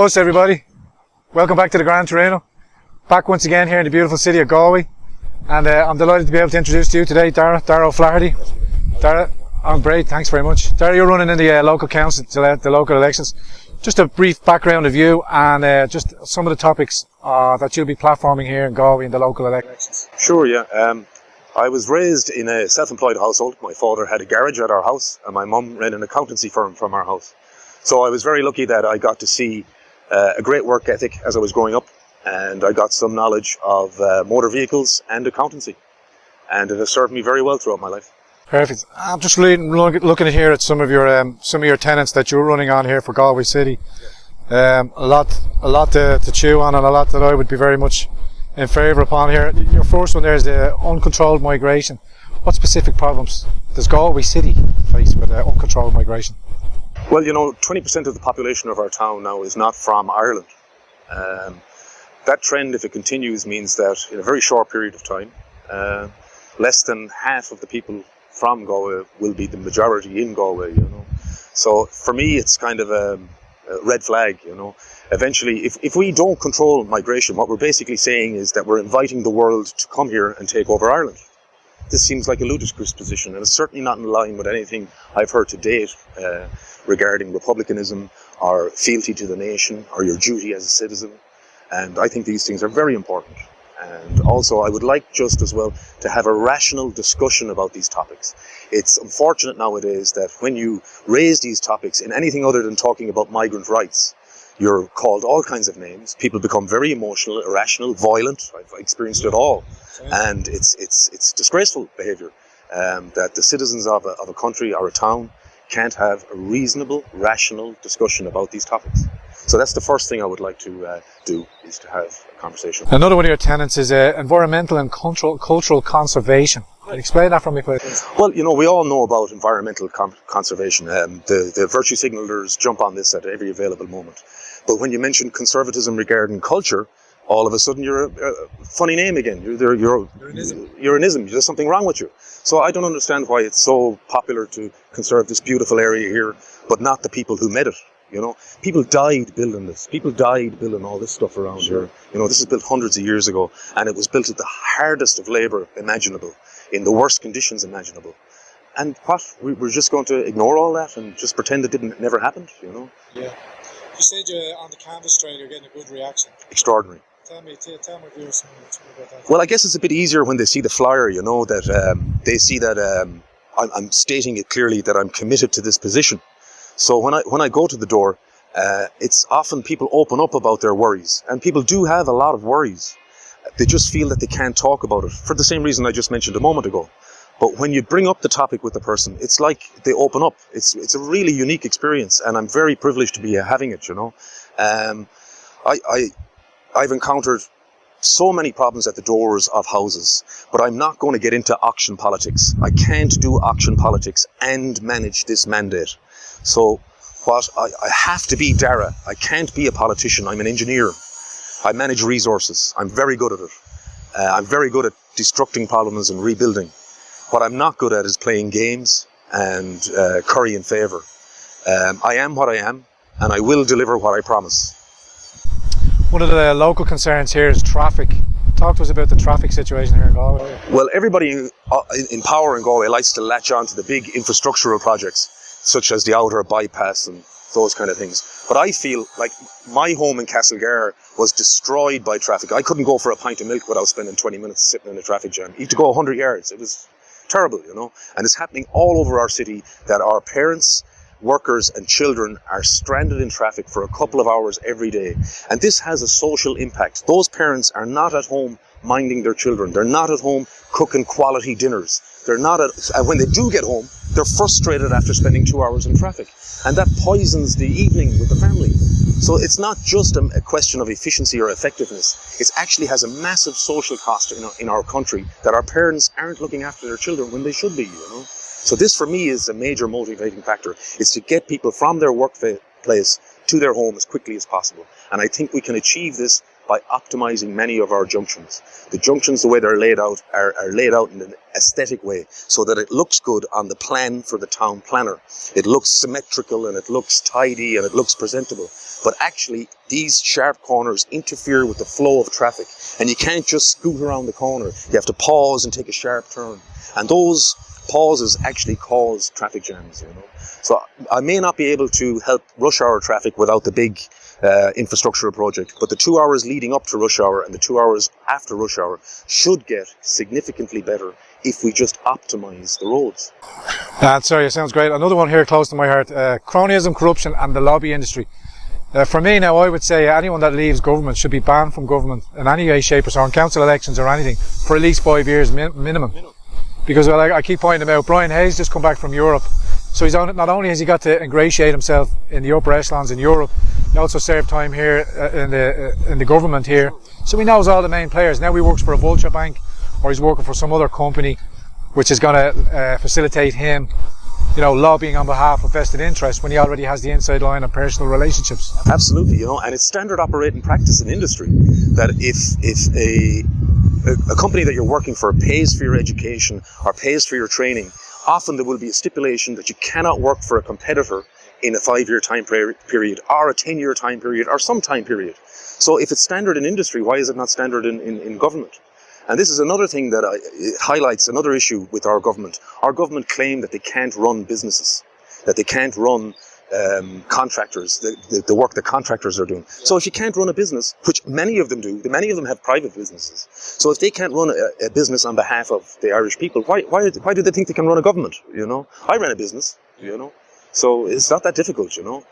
Buzz, everybody. Welcome back to the Grand Torino. Back once again here in the beautiful city of Galway. And I'm delighted to be able to introduce to you today Daragh O'Flaherty. Daragh, I'm great, thanks very much. Daragh, you're running in the local council, the local elections. Just a brief background of you and just some of the topics that you'll be platforming here in Galway in the local elections. Sure, yeah. I was raised in a self-employed household. My father had a garage at our house and my mum ran an accountancy firm from our house. So I was very lucky that I got to see a great work ethic as I was growing up, and I got some knowledge of motor vehicles and accountancy, and it has served me very well throughout my life. Perfect. I'm just really looking here at some of your tenants that you're running on here for Galway City. A lot to chew on, and a lot that I would be very much in favour upon here. Your first one there is the uncontrolled migration. What specific problems does Galway City face with uncontrolled migration? Well, 20% of the population of our town now is not from Ireland. That trend, if it continues, means that in a very short period of time, less than half of the people from Galway will be the majority in Galway, So for me, it's kind of a red flag, Eventually, if we don't control migration, what we're basically saying is that we're inviting the world to come here and take over Ireland. This seems like a ludicrous position, and it's certainly not in line with anything I've heard to date regarding republicanism or fealty to the nation or your duty as a citizen. And I think these things are very important. And also I would like just as well to have a rational discussion about these topics. It's unfortunate nowadays that when you raise these topics in anything other than talking about migrant rights, you're called all kinds of names. People become very emotional, irrational, violent. I've experienced it all. And it's disgraceful behaviour that the citizens of a country or a town can't have a reasonable, rational discussion about these topics. So that's the first thing I would like to do, is to have a conversation. Another one of your tenets is environmental and cultural conservation. Explain that for me, please. Well, we all know about environmental conservation. The virtue signallers jump on this at every available moment. But when you mention conservatism regarding culture, all of a sudden you're a funny name again. You're an ism. There's something wrong with you. So I don't understand why it's so popular to conserve this beautiful area here, but not the people who made it. People died building this. People died building all this stuff around here. This was built hundreds of years ago, and it was built at the hardest of labour imaginable, in the worst conditions imaginable. And what? We're just going to ignore all that and just pretend it never happened, Yeah. You said on the canvas trail you're getting a good reaction. Extraordinary. Tell me viewers something about that. Well, I guess it's a bit easier when they see the flyer, that they see that I'm stating it clearly that I'm committed to this position. So when I go to the door, it's often people open up about their worries, and people do have a lot of worries. They just feel that they can't talk about it for the same reason I just mentioned a moment ago. But when you bring up the topic with the person, it's like they open up. It's a really unique experience, and I'm very privileged to be having it. I've encountered so many problems at the doors of houses, but I'm not going to get into auction politics. I can't do auction politics and manage this mandate. So I have to be Daragh. I can't be a politician. I'm an engineer. I manage resources. I'm very good at it. I'm very good at destructing problems and rebuilding. What I'm not good at is playing games and currying favour. I am what I am, and I will deliver what I promise. One of the local concerns here is traffic. Talk to us about the traffic situation here in Galway. Well, everybody in power in Galway likes to latch on to the big infrastructural projects, such as the outer bypass and those kind of things. But I feel like my home in Castlegar was destroyed by traffic. I couldn't go for a pint of milk without spending 20 minutes sitting in a traffic jam. You had to go 100 yards. It was terrible, And it's happening all over our city that our parents, workers and children are stranded in traffic for a couple of hours every day. And this has a social impact. Those parents are not at home minding their children. They're not at home cooking quality dinners. And when they do get home, they're frustrated after spending 2 hours in traffic. And that poisons the evening with the family. So it's not just a question of efficiency or effectiveness. It actually has a massive social cost in our country that our parents aren't looking after their children when they should be, So this for me is a major motivating factor, is to get people from their workplace to their home as quickly as possible. And I think we can achieve this by optimizing many of our junctions. The junctions, the way they're laid out, are laid out in an aesthetic way so that it looks good on the plan for the town planner. It looks symmetrical and it looks tidy and it looks presentable. But actually, these sharp corners interfere with the flow of traffic. And you can't just scoot around the corner. You have to pause and take a sharp turn. And those pauses actually cause traffic jams, you know. So I may not be able to help rush hour traffic without the big infrastructural project, but the 2 hours leading up to rush hour and the 2 hours after rush hour should get significantly better if we just optimize the roads. Sorry, it sounds great. Another one here close to my heart, cronyism, corruption and the lobby industry. For me now, I would say anyone that leaves government should be banned from government in any way, shape or form, council elections or anything, for at least 5 years minimum. Because I keep pointing them out, Brian Hayes just come back from Europe, so he's not only has he got to ingratiate himself in the upper echelons in Europe, he also served time here in the government here, so he knows all the main players. Now he works for a vulture bank, or he's working for some other company which is going to facilitate him, you know, lobbying on behalf of vested interests when he already has the inside line of personal relationships. Absolutely, you know, and it's standard operating practice in industry that if a company that you're working for pays for your education or pays for your training, often there will be a stipulation that you cannot work for a competitor in a 5-year time period or a 10-year time period or some time period. So if it's standard in industry, why is it not standard in government? And this is another thing that it highlights another issue with our government. Our government claim that they can't run businesses, that they can't run contractors, the work that contractors are doing. So if you can't run a business, which many of them do, many of them have private businesses. So if they can't run a business on behalf of the Irish people, why do they think they can run a government? You know, I ran a business, you know, so it's not that difficult, you know.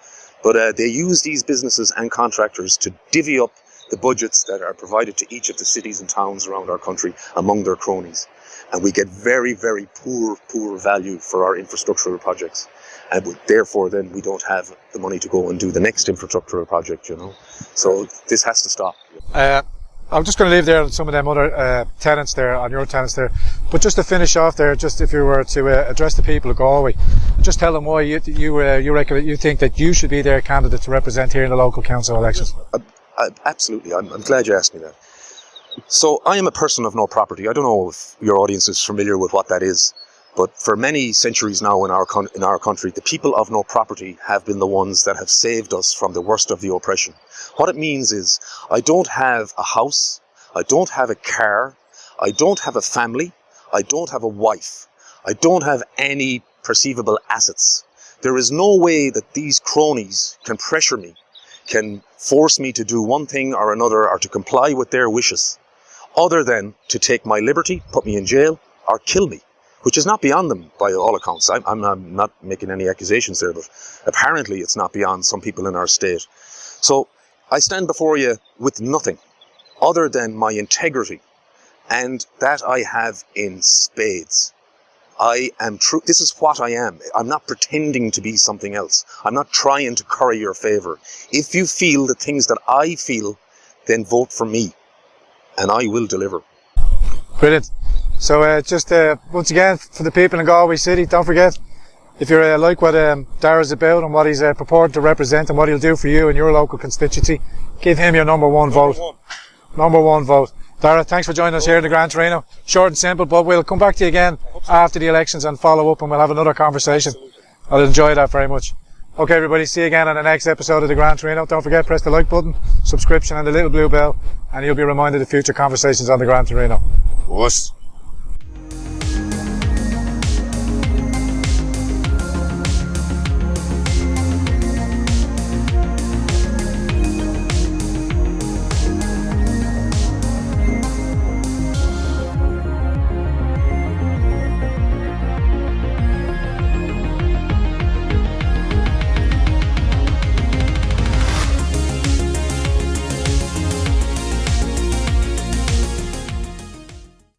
But they use these businesses and contractors to divvy up the budgets that are provided to each of the cities and towns around our country among their cronies. And we get very, very poor value for our infrastructural projects. And therefore, then we don't have the money to go and do the next infrastructural project, you know. So this has to stop. I'm just going to leave there on some of them other tenants there, on your tenants there. But just to finish off there, just if you were to address the people of Galway, just tell them why you reckon you think that you should be their candidate to represent here in the local council elections. Absolutely. I'm glad you asked me that. So I am a person of no property. I don't know if your audience is familiar with what that is. But for many centuries now in our country, the people of no property have been the ones that have saved us from the worst of the oppression. What it means is, I don't have a house, I don't have a car, I don't have a family, I don't have a wife, I don't have any perceivable assets. There is no way that these cronies can pressure me, can force me to do one thing or another or to comply with their wishes, other than to take my liberty, put me in jail, or kill me. Which is not beyond them by all accounts. I'm not making any accusations there, but apparently it's not beyond some people in our state. So I stand before you with nothing other than my integrity, and that I have in spades. I am true. This is what I am. I'm not pretending to be something else. I'm not trying to curry your favor. If you feel the things that I feel, then vote for me, and I will deliver. Brilliant. So just once again, for the people in Galway City, don't forget, if you like what Darragh's about and what he's purported to represent and what he'll do for you in your local constituency, give him your number one vote. Number one vote. Daragh, thanks for joining us here in the Grand Torino. Short and simple, but we'll come back to you again after the elections and follow up, and we'll have another conversation. I'll enjoy that very much. Okay, everybody, see you again on the next episode of the Grand Torino. Don't forget, press the like button, subscription and the little blue bell, and you'll be reminded of future conversations on the Grand Torino. Us.